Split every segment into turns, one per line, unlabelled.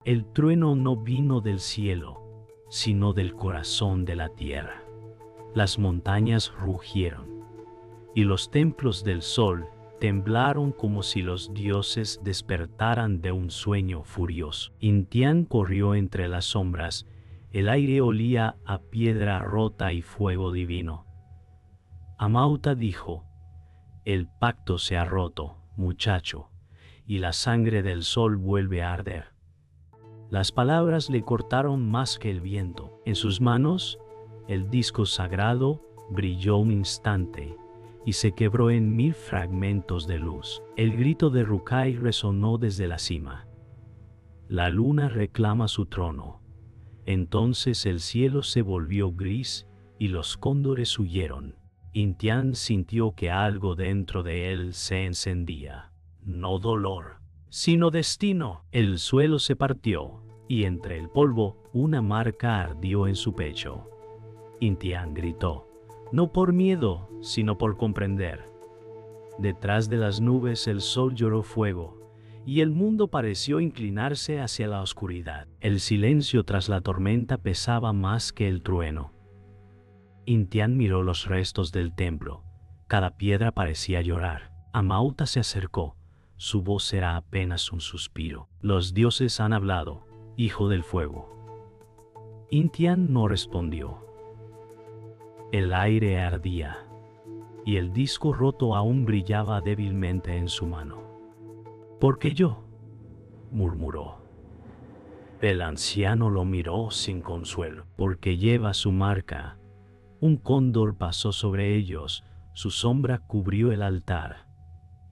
El trueno no vino del cielo, sino del corazón de la tierra. Las montañas rugieron, y los templos del sol temblaron como si los dioses despertaran de un sueño furioso. Intián corrió entre las sombras, el aire olía a piedra rota y fuego divino. Amauta dijo: el pacto se ha roto, muchacho, y la sangre del sol vuelve a arder. Las palabras le cortaron más que el viento. En sus manos, el disco sagrado brilló un instante y se quebró en 1000 fragmentos de luz. El grito de Rukai resonó desde la cima. La luna reclama su trono. Entonces el cielo se volvió gris y los cóndores huyeron. Intián sintió que algo dentro de él se encendía. No dolor, sino destino. El suelo se partió, y entre el polvo una marca ardió en su pecho. Intián gritó, no por miedo, sino por comprender. Detrás de las nubes el sol lloró fuego, y el mundo pareció inclinarse hacia la oscuridad. El silencio tras la tormenta pesaba más que el trueno. Intián miró los restos del templo. Cada piedra parecía llorar. Amauta se acercó. Su voz era apenas un suspiro. Los dioses han hablado, hijo del fuego. Intián no respondió. El aire ardía, y el disco roto aún brillaba débilmente en su mano. «¿Por qué yo?», murmuró. El anciano lo miró sin consuelo. «Porque lleva su marca». Un cóndor pasó sobre ellos, su sombra cubrió el altar.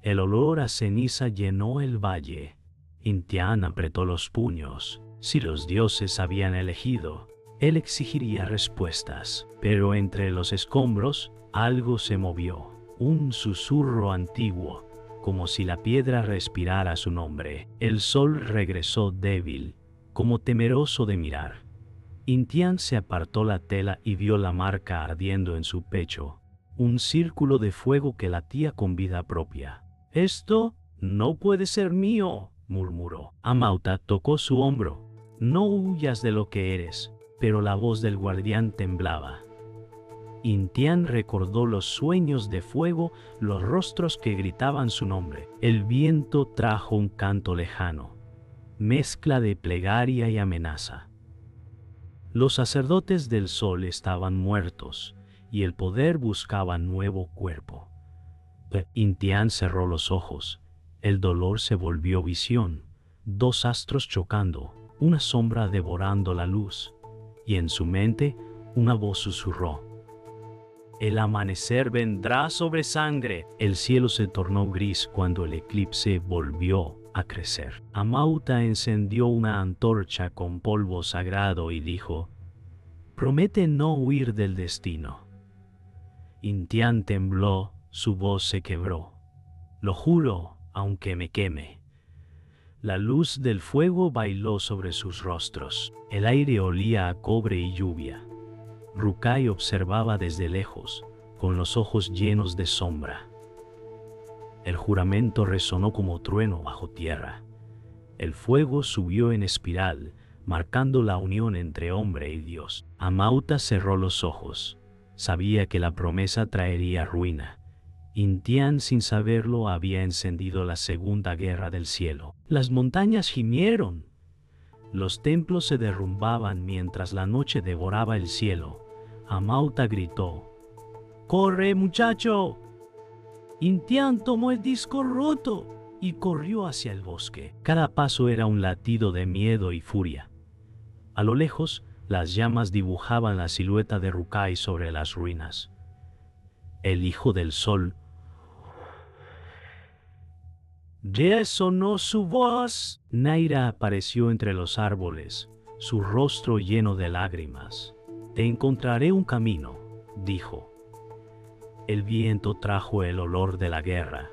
El olor a ceniza llenó el valle. Intián apretó los puños. Si los dioses habían elegido, él exigiría respuestas. Pero entre los escombros, algo se movió. Un susurro antiguo, como si la piedra respirara su nombre. El sol regresó débil, como temeroso de mirar. Intián se apartó la tela y vio la marca ardiendo en su pecho, un círculo de fuego que latía con vida propia. «Esto no puede ser mío», murmuró. Amauta tocó su hombro. «No huyas de lo que eres», pero la voz del guardián temblaba. Intián recordó los sueños de fuego, los rostros que gritaban su nombre. El viento trajo un canto lejano, mezcla de plegaria y amenaza. Los sacerdotes del sol estaban muertos, y el poder buscaba nuevo cuerpo. Intián cerró los ojos. El dolor se volvió visión. 2 astros chocando, una sombra devorando la luz, y en su mente una voz susurró: «El amanecer vendrá sobre sangre». El cielo se tornó gris cuando el eclipse volvió a crecer. Amauta encendió una antorcha con polvo sagrado y dijo: «Promete no huir del destino». Intián tembló, su voz se quebró. «Lo juro, aunque me queme». La luz del fuego bailó sobre sus rostros. El aire olía a cobre y lluvia. Rukai observaba desde lejos, con los ojos llenos de sombra. El juramento resonó como trueno bajo tierra. El fuego subió en espiral, marcando la unión entre hombre y Dios. Amauta cerró los ojos. Sabía que la promesa traería ruina. Intián, sin saberlo, había encendido la segunda guerra del cielo. Las montañas gimieron. Los templos se derrumbaban mientras la noche devoraba el cielo. Amauta gritó: «¡Corre, muchacho!». Intián tomó el disco roto y corrió hacia el bosque. Cada paso era un latido de miedo y furia. A lo lejos, las llamas dibujaban la silueta de Rukai sobre las ruinas. El hijo del sol resonó su voz. Naira apareció entre los árboles, su rostro lleno de lágrimas. «Te encontraré un camino», dijo. El viento trajo el olor de la guerra.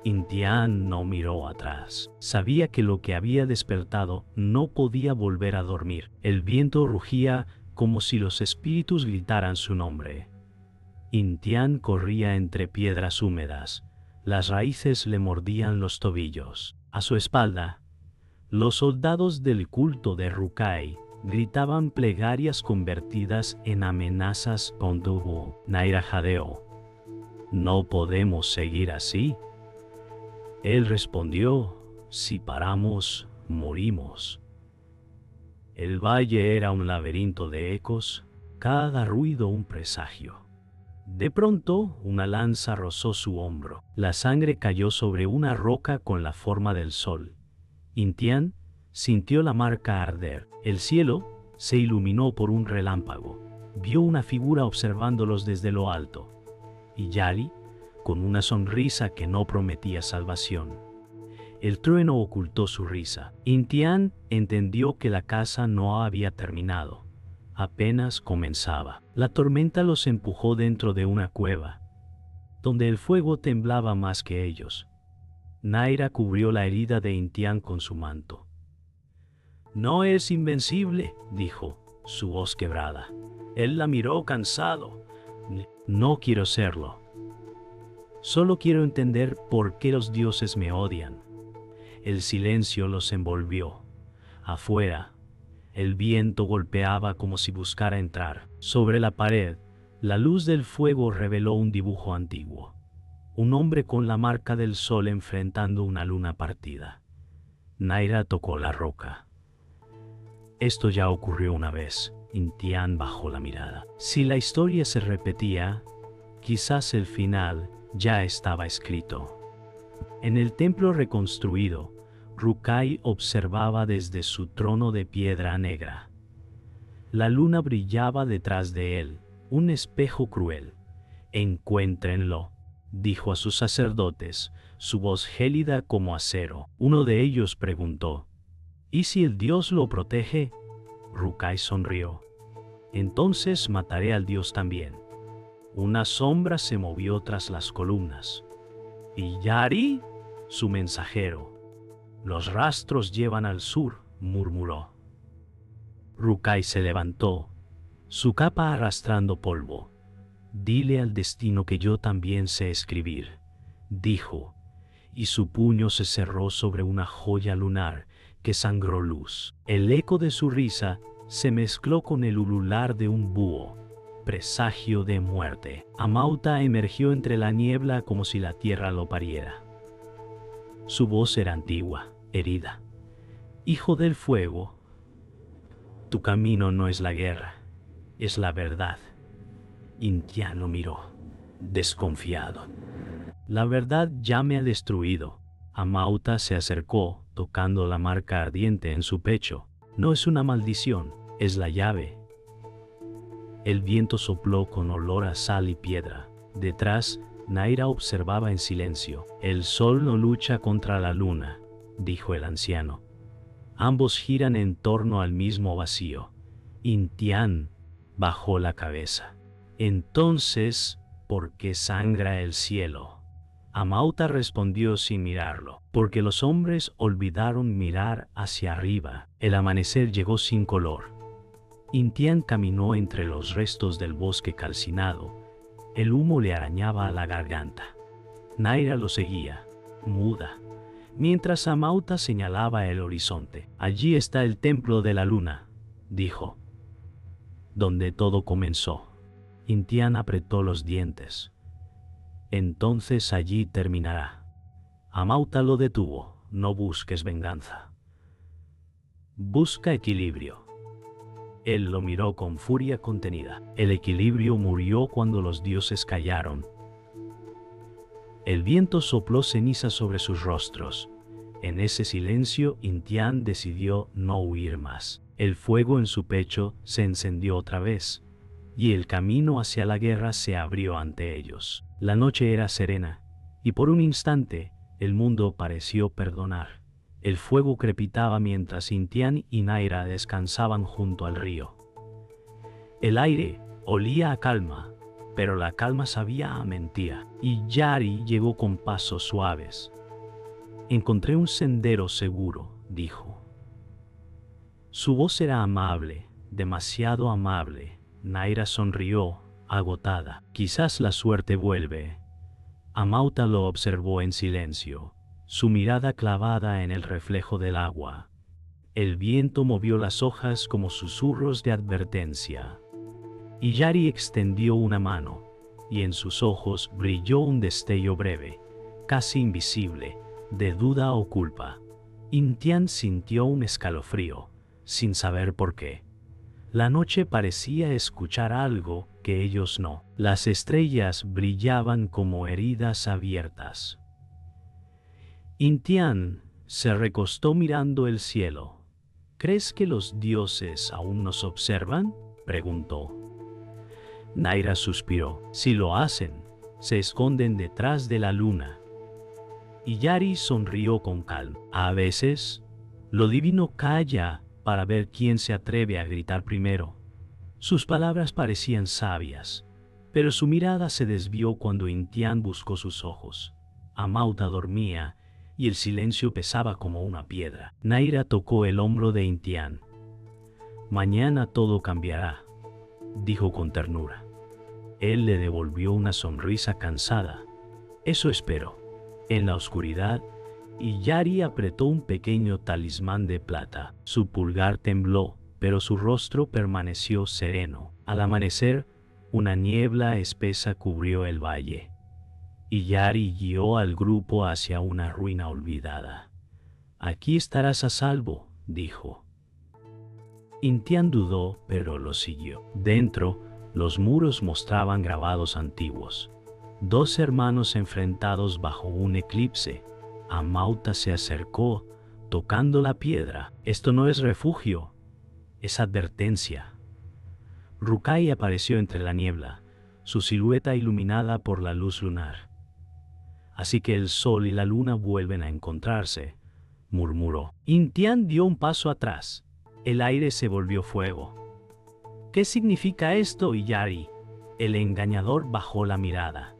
Intián no miró atrás. Sabía que lo que había despertado no podía volver a dormir. El viento rugía como si los espíritus gritaran su nombre. Intián corría entre piedras húmedas. Las raíces le mordían los tobillos. A su espalda, Los soldados del culto de Rukai gritaban plegarias convertidas en amenazas cuando Naira jadeó. «No podemos seguir así». Él respondió: «Si paramos, morimos». El valle era un laberinto de ecos, cada ruido un presagio. De pronto, una lanza rozó su hombro. La sangre cayó sobre una roca con la forma del sol. Intian sintió la marca arder. El cielo se iluminó por un relámpago. Vio una figura observándolos desde lo alto. Y Yari, con una sonrisa que no prometía salvación. El trueno ocultó su risa. Intian entendió que la caza no había terminado. Apenas comenzaba. La tormenta los empujó dentro de una cueva, donde el fuego temblaba más que ellos. Naira cubrió la herida de Intian con su manto. «No es invencible», dijo, su voz quebrada. Él la miró cansado. «No quiero serlo. Solo quiero entender por qué los dioses me odian». El silencio los envolvió. Afuera, el viento golpeaba como si buscara entrar. Sobre la pared, la luz del fuego reveló un dibujo antiguo. Un hombre con la marca del sol enfrentando una luna partida. Naira tocó la roca. «Esto ya ocurrió una vez». Intian bajó la mirada. Si la historia se repetía, quizás el final ya estaba escrito. En el templo reconstruido, Rukai observaba desde su trono de piedra negra. La luna brillaba detrás de él, un espejo cruel. «Encuéntrenlo», dijo a sus sacerdotes, su voz gélida como acero. Uno de ellos preguntó: «¿Y si el dios lo protege?» Rukai sonrió. «Entonces mataré al dios también». Una sombra se movió tras las columnas. «¿Y Yari?» su mensajero. «Los rastros llevan al sur», murmuró. Rukai se levantó, su capa arrastrando polvo. «Dile al destino que yo también sé escribir», dijo, y su puño se cerró sobre una joya lunar que sangró luz. El eco de su risa se mezcló con el ulular de un búho, presagio de muerte. Amauta emergió entre la niebla como si la tierra lo pariera. Su voz era antigua, herida. «Hijo del fuego, tu camino no es la guerra, es la verdad». Intian lo miró, desconfiado. «La verdad ya me ha destruido». Amauta se acercó, tocando la marca ardiente en su pecho. «No es una maldición, es la llave». El viento sopló con olor a sal y piedra. Detrás, Naira observaba en silencio. «El sol no lucha contra la luna», dijo el anciano. «Ambos giran en torno al mismo vacío». Intian bajó la cabeza. «Entonces, ¿por qué sangra el cielo?». Amauta respondió sin mirarlo: «Porque los hombres olvidaron mirar hacia arriba». El amanecer llegó sin color. Intian caminó entre los restos del bosque calcinado. El humo le arañaba a la garganta. Naira lo seguía, muda, mientras Amauta señalaba el horizonte. «Allí está el templo de la luna», dijo, «donde todo comenzó». Intian apretó los dientes. «Entonces allí terminará». Amauta lo detuvo: «No busques venganza. Busca equilibrio». Él lo miró con furia contenida. «El equilibrio murió cuando los dioses callaron». El viento sopló ceniza sobre sus rostros. En ese silencio, Intian decidió no huir más. El fuego en su pecho se encendió otra vez, y el camino hacia la guerra se abrió ante ellos. La noche era serena, y por un instante el mundo pareció perdonar. El fuego crepitaba mientras Intian y Naira descansaban junto al río. El aire olía a calma, pero la calma sabía a mentira, y Yari llegó con pasos suaves. «Encontré un sendero seguro», dijo. Su voz era amable, demasiado amable. Naira sonrió, agotada. «Quizás la suerte vuelve». Amauta lo observó en silencio, su mirada clavada en el reflejo del agua. El viento movió las hojas como susurros de advertencia. Y Yari extendió una mano, y en sus ojos brilló un destello breve, casi invisible, de duda o culpa. Intian sintió un escalofrío, sin saber por qué. La noche parecía escuchar algo que ellos no. Las estrellas brillaban como heridas abiertas. Intian se recostó mirando el cielo. ¿Crees que los dioses aún nos observan?, preguntó. Naira suspiró. Si lo hacen, se esconden detrás de la luna. Y Yari sonrió con calma. A veces, lo divino calla para ver quién se atreve a gritar primero. Sus palabras parecían sabias, pero su mirada se desvió cuando Intian buscó sus ojos. Amauta dormía y el silencio pesaba como una piedra. Naira tocó el hombro de Intian. Mañana todo cambiará, dijo con ternura. Él le devolvió una sonrisa cansada. Eso espero. En la oscuridad, y Yari apretó un pequeño talismán de plata. Su pulgar tembló, pero su rostro permaneció sereno. Al amanecer, una niebla espesa cubrió el valle, y Yari guió al grupo hacia una ruina olvidada. Aquí estarás a salvo, dijo. Intian dudó, pero lo siguió. Dentro, los muros mostraban grabados antiguos. Dos hermanos enfrentados bajo un eclipse. Amauta se acercó, tocando la piedra. Esto no es refugio, es advertencia. Rukai apareció entre la niebla, su silueta iluminada por la luz lunar. Así que el sol y la luna vuelven a encontrarse, murmuró. Intian dio un paso atrás. El aire se volvió fuego. ¿Qué significa esto, Yari? El engañador bajó la mirada.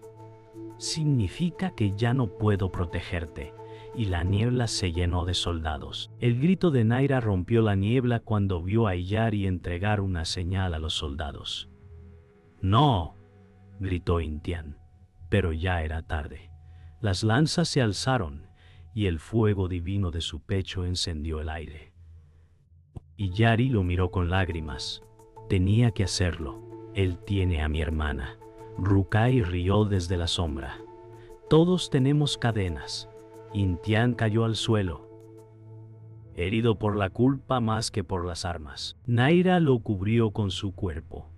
Significa que ya no puedo protegerte. Y la niebla se llenó de soldados. El grito de Naira rompió la niebla cuando vio a Yari entregar una señal a los soldados. ¡No!, gritó Intian, pero ya era tarde. Las lanzas se alzaron, y el fuego divino de su pecho encendió el aire. Y Yari lo miró con lágrimas. Tenía que hacerlo. Él tiene a mi hermana. Rukai rió desde la sombra. Todos tenemos cadenas. Intian cayó al suelo, herido por la culpa más que por las armas. Naira lo cubrió con su cuerpo.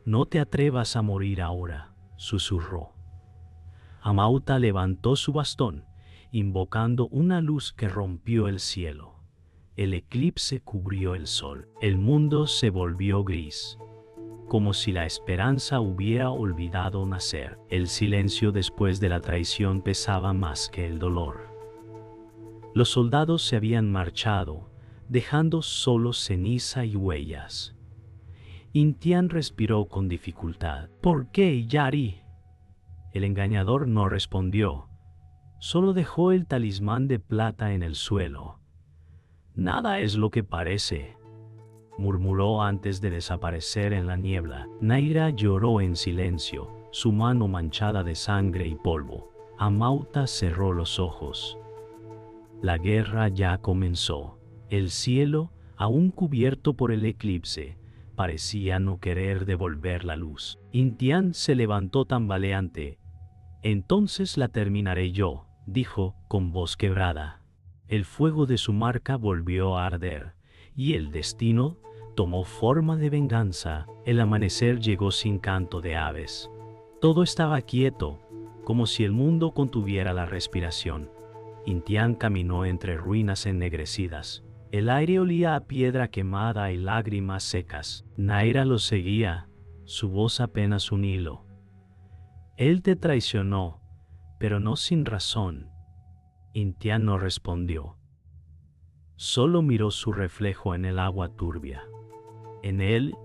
No te atrevas a morir ahora, susurró. Amauta levantó su bastón, invocando una luz que rompió el cielo. El eclipse cubrió el sol. El mundo se volvió gris, como si la esperanza hubiera olvidado nacer. El silencio después de la traición pesaba más que el dolor. Los soldados se habían marchado, dejando solo ceniza y huellas. Intian respiró con dificultad. ¿Por qué, Yari? El engañador no respondió. Solo dejó el talismán de plata en el suelo. Nada es lo que parece, murmuró antes de desaparecer en la niebla. Naira lloró en silencio, su mano manchada de sangre y polvo. Amauta cerró los ojos. La guerra ya comenzó. El cielo, aún cubierto por el eclipse, parecía no querer devolver la luz. Intian se levantó tambaleante. Entonces la terminaré yo, dijo con voz quebrada. El fuego de su marca volvió a arder, y el destino tomó forma de venganza. El amanecer llegó sin canto de aves. Todo estaba quieto, como si el mundo contuviera la respiración. Intian caminó entre ruinas ennegrecidas. El aire olía a piedra quemada y lágrimas secas. Naira lo seguía, su voz apenas un hilo. Él te traicionó, pero no sin razón. Intian no respondió. Solo miró su reflejo en el agua turbia. En él,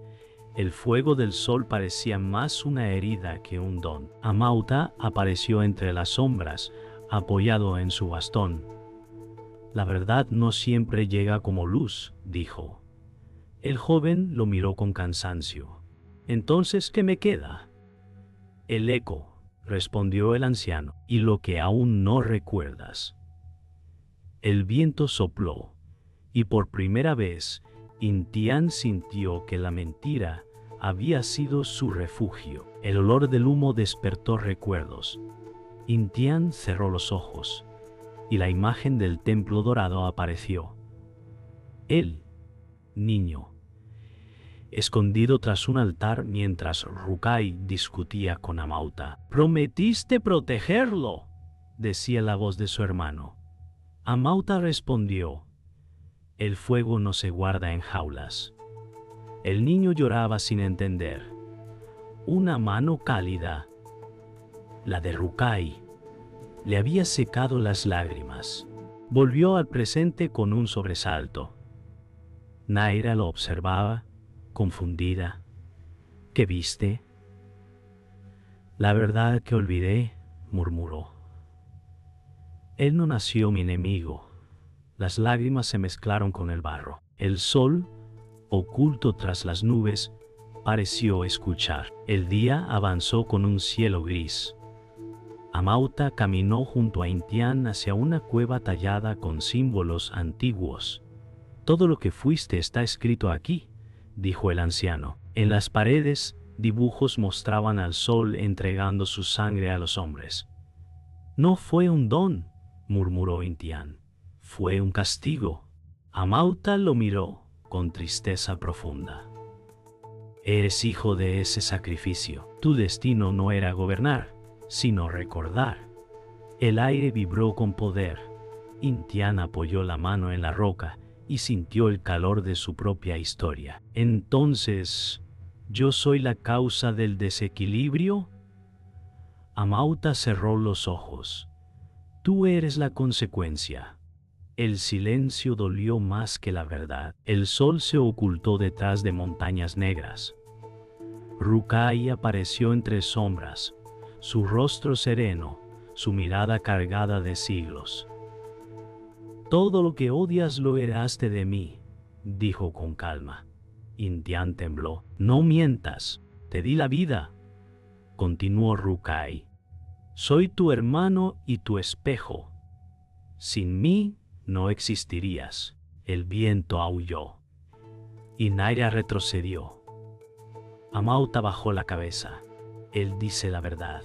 el fuego del sol parecía más una herida que un don. Amauta apareció entre las sombras, apoyado en su bastón. La verdad no siempre llega como luz, dijo. El joven lo miró con cansancio. Entonces, ¿qué me queda? El eco, respondió el anciano, y lo que aún no recuerdas. El viento sopló, Y por primera vez, Intian sintió que la mentira había sido su refugio. El olor del humo despertó recuerdos. Intian cerró los ojos, y la imagen del templo dorado apareció. Él, niño, escondido tras un altar mientras Rukai discutía con Amauta. «Prometiste protegerlo», decía la voz de su hermano. Amauta respondió: «El fuego no se guarda en jaulas». El niño lloraba sin entender. Una mano cálida, la de Rukai, le había secado las lágrimas. Volvió al presente con un sobresalto. Naira lo observaba, confundida. «¿Qué viste?» «La verdad que olvidé», murmuró. «Él no nació mi enemigo». Las lágrimas se mezclaron con el barro. El sol, oculto tras las nubes, pareció escuchar. El día avanzó con un cielo gris. Amauta caminó junto a Intian hacia una cueva tallada con símbolos antiguos. «Todo lo que fuiste está escrito aquí», dijo el anciano. En las paredes, dibujos mostraban al sol entregando su sangre a los hombres. «No fue un don», murmuró Intian. «Fue un castigo». Amauta lo miró con tristeza profunda. «Eres hijo de ese sacrificio. Tu destino no era gobernar, sino recordar». El aire vibró con poder. Intian apoyó la mano en la roca y sintió el calor de su propia historia. «Entonces, ¿yo soy la causa del desequilibrio?» Amauta cerró los ojos. «Tú eres la consecuencia». El silencio dolió más que la verdad. El sol se ocultó detrás de montañas negras. Rukai apareció entre sombras, su rostro sereno, su mirada cargada de siglos. «Todo lo que odias lo heredaste de mí», dijo con calma. Intian tembló. «No mientas, te di la vida», continuó Rukai. «Soy tu hermano y tu espejo. Sin mí no existirías». El viento aulló y Naira retrocedió. Amauta bajó la cabeza. «Él dice la verdad».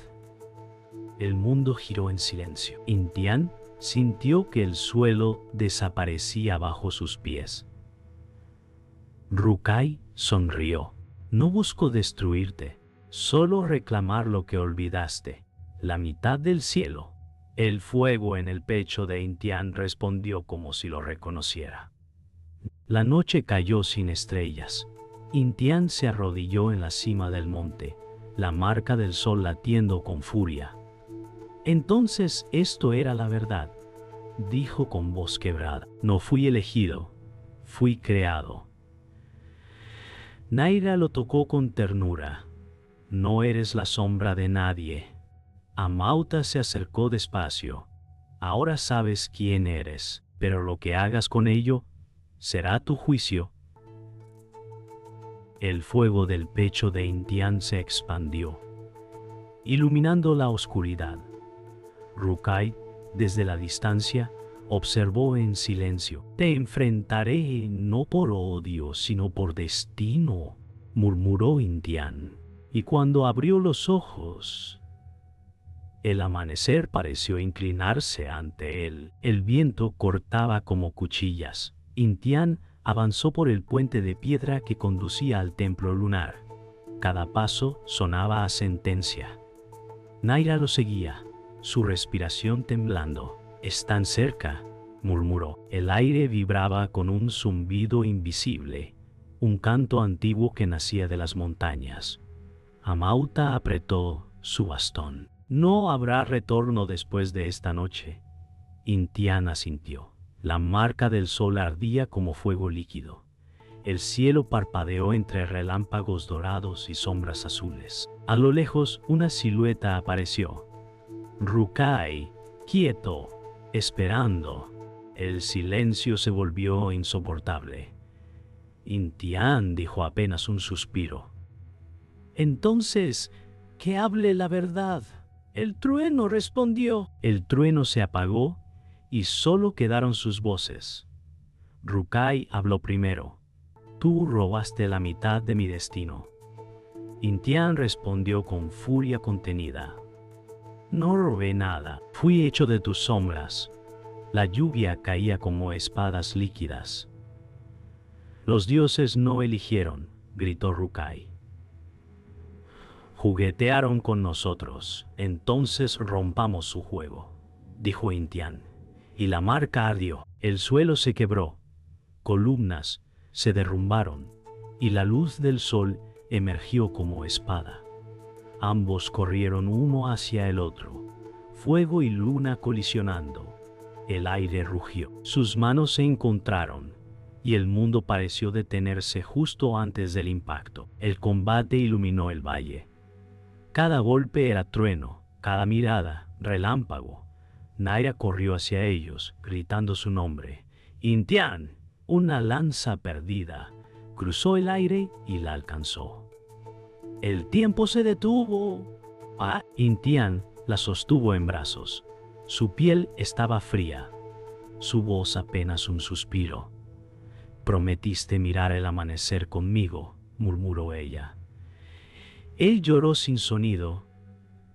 El mundo giró en silencio. Intian sintió que el suelo desaparecía bajo sus pies. Rukai sonrió. «No busco destruirte, solo reclamar lo que olvidaste, la mitad del cielo». El fuego en el pecho de Intian respondió como si lo reconociera. La noche cayó sin estrellas. Intian se arrodilló en la cima del monte, la marca del sol latiendo con furia. «Entonces esto era la verdad», dijo con voz quebrada. «No fui elegido, fui creado». Naira lo tocó con ternura. «No eres la sombra de nadie». Amauta se acercó despacio. «Ahora sabes quién eres, pero lo que hagas con ello será tu juicio». El fuego del pecho de Intian se expandió, iluminando la oscuridad. Rukai, desde la distancia, observó en silencio. «Te enfrentaré no por odio, sino por destino», murmuró Intian. Y cuando abrió los ojos, el amanecer pareció inclinarse ante él. El viento cortaba como cuchillas. Intian avanzó por el puente de piedra que conducía al templo lunar. Cada paso sonaba a sentencia. Naira lo seguía, su respiración temblando. «Están cerca», murmuró. El aire vibraba con un zumbido invisible, un canto antiguo que nacía de las montañas. Amauta apretó su bastón. «No habrá retorno después de esta noche». Intian asintió. La marca del sol ardía como fuego líquido. El cielo parpadeó entre relámpagos dorados y sombras azules. A lo lejos una silueta apareció. Rukai, quieto, esperando. El silencio se volvió insoportable. Intian dijo apenas un suspiro. «Entonces, que hable la verdad». «El trueno respondió». El trueno se apagó y solo quedaron sus voces. Rukai habló primero. Tú robaste la mitad de mi destino. Intian respondió con furia contenida. No robé nada, fui hecho de tus sombras. La lluvia caía como espadas líquidas. Los dioses no eligieron, gritó Rukai. Juguetearon con nosotros, entonces rompamos su juego, dijo Intian. Y la marca ardió, el suelo se quebró, columnas se derrumbaron, y la luz del sol emergió como espada. Ambos corrieron uno hacia el otro, fuego y luna colisionando. El aire rugió. Sus manos se encontraron, y el mundo pareció detenerse justo antes del impacto. El combate iluminó el valle. Cada golpe era trueno, cada mirada, relámpago. Naira corrió hacia ellos, gritando su nombre. Intian, una lanza perdida. Cruzó el aire y la alcanzó. ¡El tiempo se detuvo! Intian la sostuvo en brazos. Su piel estaba fría, su voz apenas un suspiro. Prometiste mirar el amanecer conmigo, murmuró ella. Él lloró sin sonido,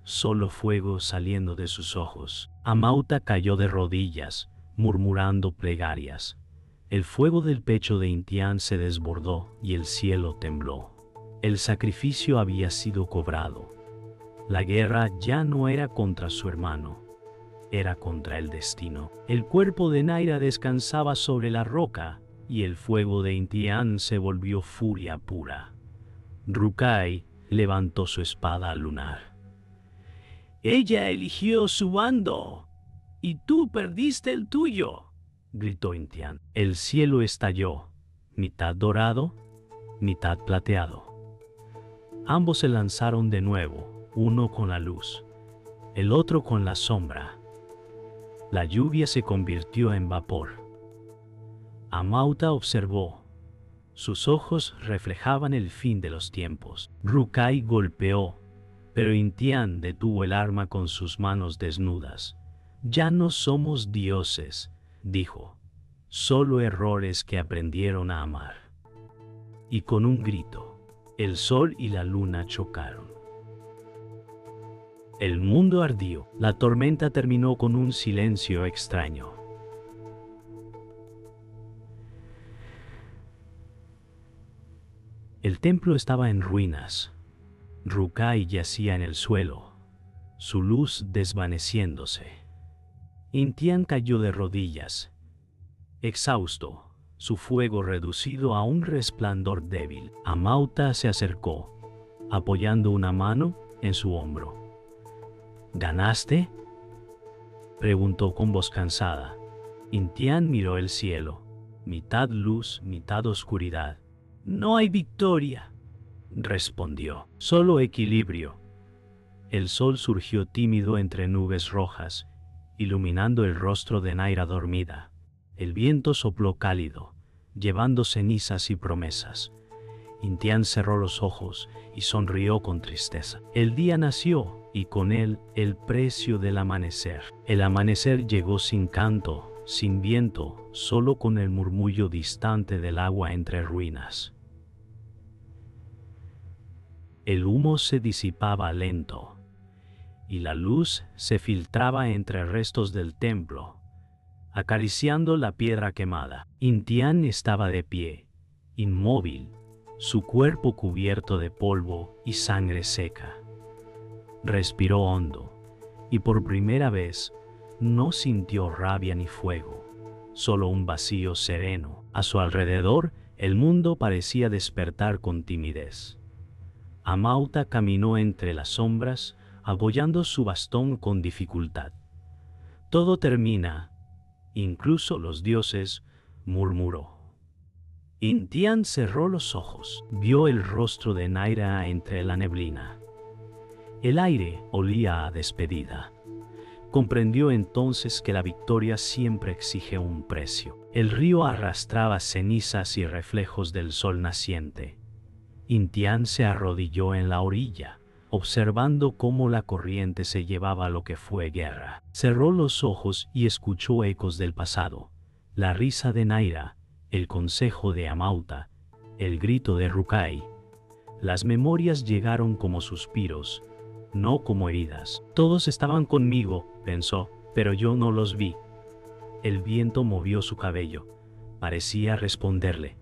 solo fuego saliendo de sus ojos. Amauta cayó de rodillas, murmurando plegarias. El fuego del pecho de Intian se desbordó y el cielo tembló. El sacrificio había sido cobrado. La guerra ya no era contra su hermano, era contra el destino. El cuerpo de Naira descansaba sobre la roca y el fuego de Intian se volvió furia pura. Rukai levantó su espada lunar. Ella eligió su bando y tú perdiste el tuyo, gritó Intian. El cielo estalló, mitad dorado, mitad plateado. Ambos se lanzaron de nuevo, uno con la luz, el otro con la sombra. La lluvia se convirtió en vapor. Amauta observó. Sus ojos reflejaban el fin de los tiempos. Rukai golpeó, pero Intian detuvo el arma con sus manos desnudas. Ya no somos dioses, dijo, solo errores que aprendieron a amar. Y con un grito, el sol y la luna chocaron. El mundo ardió. La tormenta terminó con un silencio extraño. El templo estaba en ruinas. Rukai yacía en el suelo, su luz desvaneciéndose. Intian cayó de rodillas, exhausto, su fuego reducido a un resplandor débil. Amauta se acercó, apoyando una mano en su hombro. ¿Ganaste?, preguntó con voz cansada. Intian miró el cielo, mitad luz, mitad oscuridad. No hay victoria, respondió, solo equilibrio. El sol surgió tímido entre nubes rojas, iluminando el rostro de Naira dormida. El viento sopló cálido, llevando cenizas y promesas. Intian cerró los ojos y sonrió con tristeza. El día nació y con él el precio del amanecer. El amanecer llegó sin canto, sin viento, solo con el murmullo distante del agua entre ruinas. El humo se disipaba lento, y la luz se filtraba entre restos del templo, acariciando la piedra quemada. Intian estaba de pie, inmóvil, su cuerpo cubierto de polvo y sangre seca. Respiró hondo, y por primera vez no sintió rabia ni fuego, solo un vacío sereno. A su alrededor, el mundo parecía despertar con timidez. Amauta caminó entre las sombras, apoyando su bastón con dificultad. Todo termina, incluso los dioses, murmuró. Intian cerró los ojos, vio el rostro de Naira entre la neblina. El aire olía a despedida. Comprendió entonces que la victoria siempre exige un precio. El río arrastraba cenizas y reflejos del sol naciente. Intian se arrodilló en la orilla, observando cómo la corriente se llevaba lo que fue guerra. Cerró los ojos y escuchó ecos del pasado, la risa de Naira el consejo de Amauta, el grito de Rukai. Las memorias llegaron como suspiros, no como heridas. Todos estaban conmigo, pensó, pero yo no los vi. El viento movió su cabello. Parecía responderle.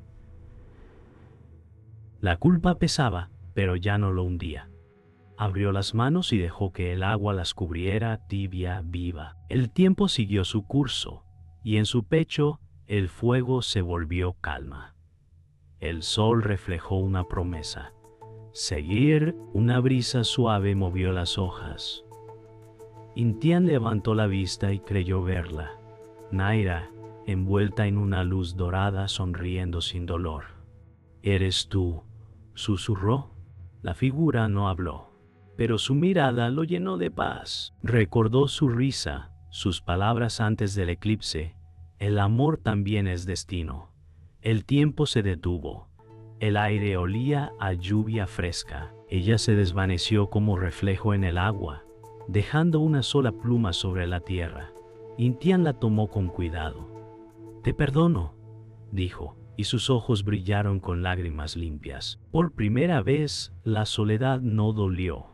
La culpa pesaba, pero ya no lo hundía. Abrió las manos y dejó que el agua las cubriera tibia, viva. El tiempo siguió su curso, y en su pecho el fuego se volvió calma. El sol reflejó una promesa. Seguir, una brisa suave movió las hojas. Intian levantó la vista y creyó verla. Naira, envuelta en una luz dorada, sonriendo sin dolor. «¿Eres tú?», susurró. La figura no habló, pero su mirada lo llenó de paz. Recordó su risa, sus palabras antes del eclipse. El amor también es destino. El tiempo se detuvo. El aire olía a lluvia fresca. Ella se desvaneció como reflejo en el agua, dejando una sola pluma sobre la tierra. Intian la tomó con cuidado. «Te perdono», dijo, y sus ojos brillaron con lágrimas limpias. Por primera vez, la soledad no dolió.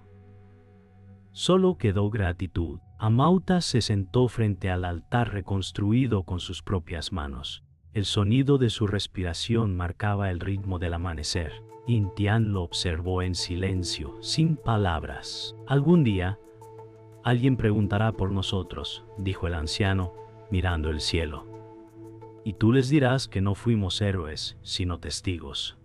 Solo quedó gratitud. Amauta se sentó frente al altar reconstruido con sus propias manos. El sonido de su respiración marcaba el ritmo del amanecer. Intian lo observó en silencio, sin palabras. «Algún día, alguien preguntará por nosotros», dijo el anciano, mirando el cielo. «Y tú les dirás que no fuimos héroes, sino testigos».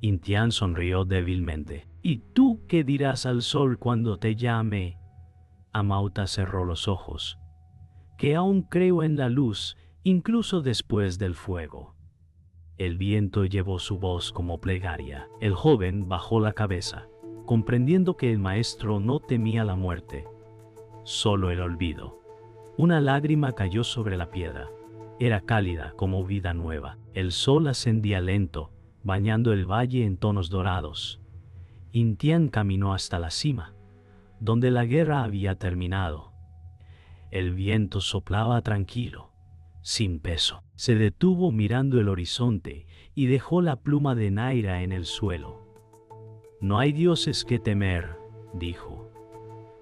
Intian sonrió débilmente. «¿Y tú qué dirás al sol cuando te llame?» Amauta cerró los ojos. «Que aún creo en la luz, incluso después del fuego». El viento llevó su voz como plegaria. El joven bajó la cabeza, comprendiendo que el maestro no temía la muerte, solo el olvido. Una lágrima cayó sobre la piedra. Era cálida como vida nueva. El sol ascendía lento, bañando el valle en tonos dorados. Intian caminó hasta la cima, donde la guerra había terminado. El viento soplaba tranquilo, sin peso. Se detuvo mirando el horizonte y dejó la pluma de Naira en el suelo. «No hay dioses que temer», dijo.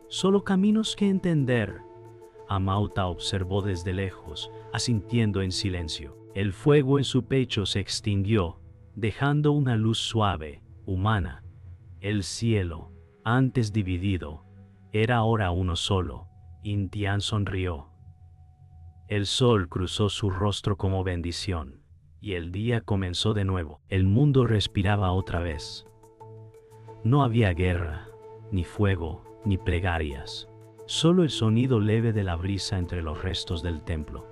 «Solo caminos que entender». Amauta observó desde lejos, asintiendo en silencio. El fuego en su pecho se extinguió, dejando una luz suave, humana. El cielo, antes dividido, era ahora uno solo. Intian sonrió. El sol cruzó su rostro como bendición, y el día comenzó de nuevo. El mundo respiraba otra vez. No había guerra, ni fuego, ni plegarias. Solo el sonido leve de la brisa entre los restos del templo.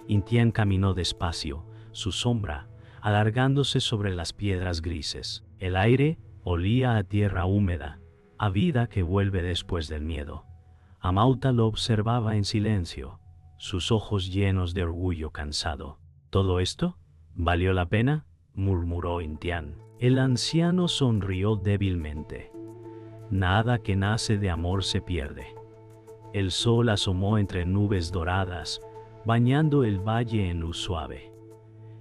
Intian caminó despacio, su sombra alargándose sobre las piedras grises. El aire olía a tierra húmeda, a vida que vuelve después del miedo. Amauta lo observaba en silencio, sus ojos llenos de orgullo cansado. «¿Todo esto valió la pena?», murmuró Intian. El anciano sonrió débilmente. «Nada que nace de amor se pierde». El sol asomó entre nubes doradas, bañando el valle en luz suave.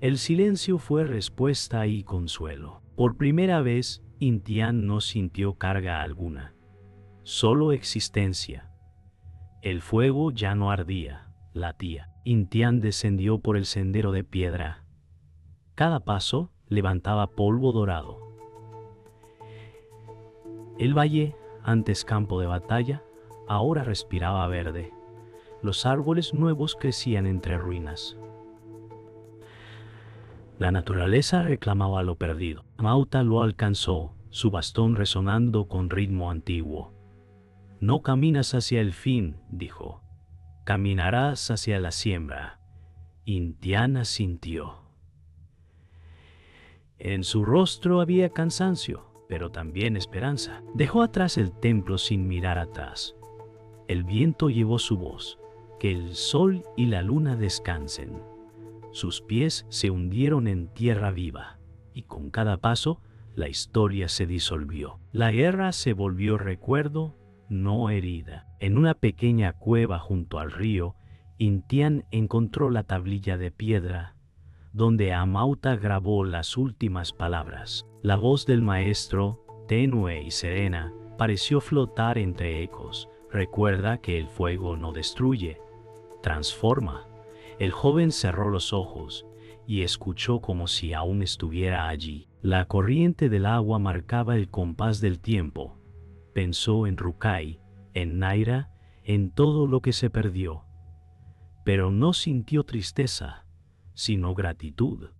El silencio fue respuesta y consuelo. Por primera vez, Intian no sintió carga alguna, solo existencia. El fuego ya no ardía, latía. Intian descendió por el sendero de piedra. Cada paso levantaba polvo dorado. El valle, antes campo de batalla, ahora respiraba verde. Los árboles nuevos crecían entre ruinas. La naturaleza reclamaba lo perdido. Amauta lo alcanzó, su bastón resonando con ritmo antiguo. «No caminas hacia el fin», dijo. «Caminarás hacia la siembra». Intian asintió. En su rostro había cansancio, pero también esperanza. Dejó atrás el templo sin mirar atrás. El viento llevó su voz. «Que el sol y la luna descansen». Sus pies se hundieron en tierra viva, y con cada paso la historia se disolvió. La guerra se volvió recuerdo, no herida. En una pequeña cueva junto al río, Intian encontró la tablilla de piedra, donde Amauta grabó las últimas palabras. La voz del maestro, tenue y serena, pareció flotar entre ecos. Recuerda que el fuego no destruye, transforma. El joven cerró los ojos y escuchó como si aún estuviera allí. La corriente del agua marcaba el compás del tiempo. Pensó en Rukai, en Naira, en todo lo que se perdió. Pero no sintió tristeza, sino gratitud.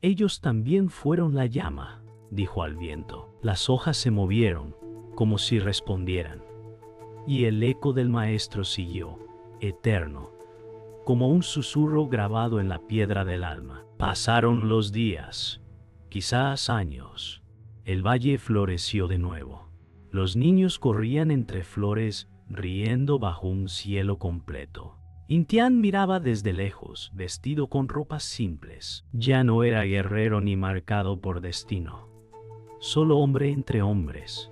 Ellos también fueron la llama, dijo al viento. Las hojas se movieron, como si respondieran. Y el eco del maestro siguió, eterno, como un susurro grabado en la piedra del alma. Pasaron los días, quizás años. El valle floreció de nuevo. Los niños corrían entre flores, riendo bajo un cielo completo. Intián miraba desde lejos, vestido con ropas simples. Ya no era guerrero ni marcado por destino. Solo hombre entre hombres.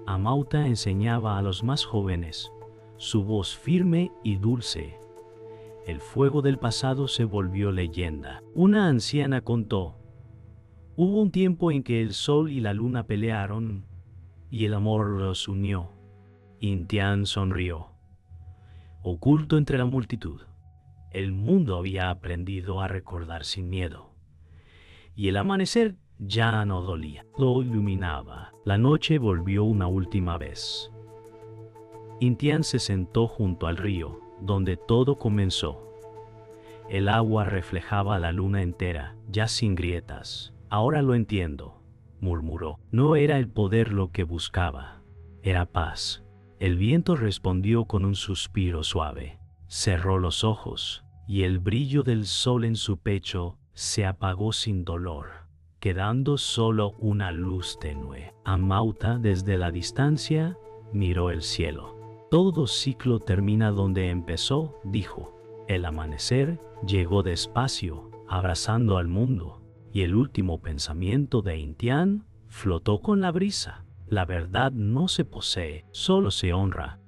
Amauta enseñaba a los más jóvenes, su voz firme y dulce. El fuego del pasado se volvió leyenda. Una anciana contó: hubo un tiempo en que el sol y la luna pelearon, y el amor los unió. Intián sonrió. Oculto entre la multitud, el mundo había aprendido a recordar sin miedo. Y el amanecer ya no dolía, lo iluminaba. La noche volvió una última vez. Intián se sentó junto al río, donde todo comenzó. El agua reflejaba la luna entera, ya sin grietas. Ahora lo entiendo, murmuró. No era el poder lo que buscaba, era paz. El viento respondió con un suspiro suave. Cerró los ojos, y el brillo del sol en su pecho se apagó sin dolor, quedando solo una luz tenue. Amauta, desde la distancia, miró el cielo. Todo ciclo termina donde empezó, dijo. El amanecer llegó despacio, abrazando al mundo, y el último pensamiento de Intián flotó con la brisa. La verdad no se posee, solo se honra.